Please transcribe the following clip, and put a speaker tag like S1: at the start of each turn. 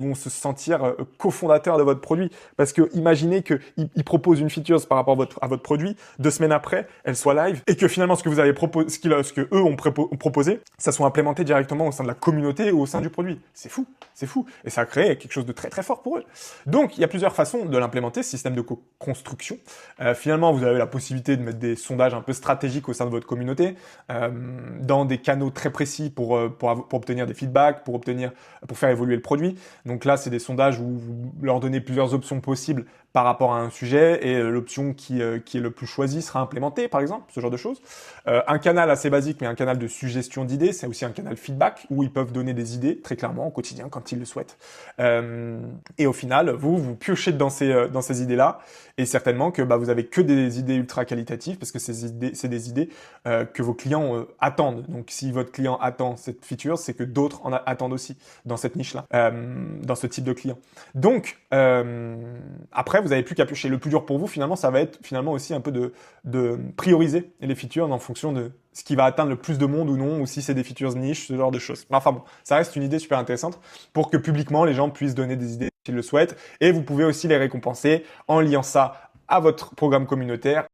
S1: vont se sentir cofondateurs de votre produit. Parce que imaginez qu'ils proposent une feature par rapport à votre produit, 2 semaines après, elle soit live, et que finalement ce que vous avez proposé, ce que eux ont proposé, ça soit implémenté directement au sein de la communauté ou au sein du produit. C'est fou, c'est fou. Et ça a créé quelque chose de très très fort pour eux. Donc il y a plusieurs façons de l'implémenter, ce système de construction. Finalement, vous avez la possibilité de mettre des sondages un peu stratégiques au sein de votre communauté, dans des canaux très précis pour obtenir des feedbacks, pour faire évoluer le produit. Donc là, c'est des sondages où vous leur donnez plusieurs options possibles par rapport à un sujet et l'option qui est le plus choisie sera implémentée, par exemple, ce genre de choses. Un canal assez basique, mais un canal de suggestion d'idées, c'est aussi un canal feedback où ils peuvent donner des idées très clairement au quotidien quand ils le souhaitent. Et au final, vous piochez dans ces idées-là et certainement que vous avez que des idées ultra qualitatives parce que c'est des idées que vos clients attendent. Donc si votre client attend cette feature, c'est que d'autres attendent aussi dans cette niche-là, dans ce type de client. Donc après, vous n'avez plus qu'à piocher. Le plus dur pour vous, finalement, ça va être finalement aussi un peu de prioriser les features en fonction de ce qui va atteindre le plus de monde ou non, ou si c'est des features niche, ce genre de choses. Enfin bon, ça reste une idée super intéressante pour que publiquement les gens puissent donner des idées s'ils le souhaitent. Et vous pouvez aussi les récompenser en liant ça à votre programme communautaire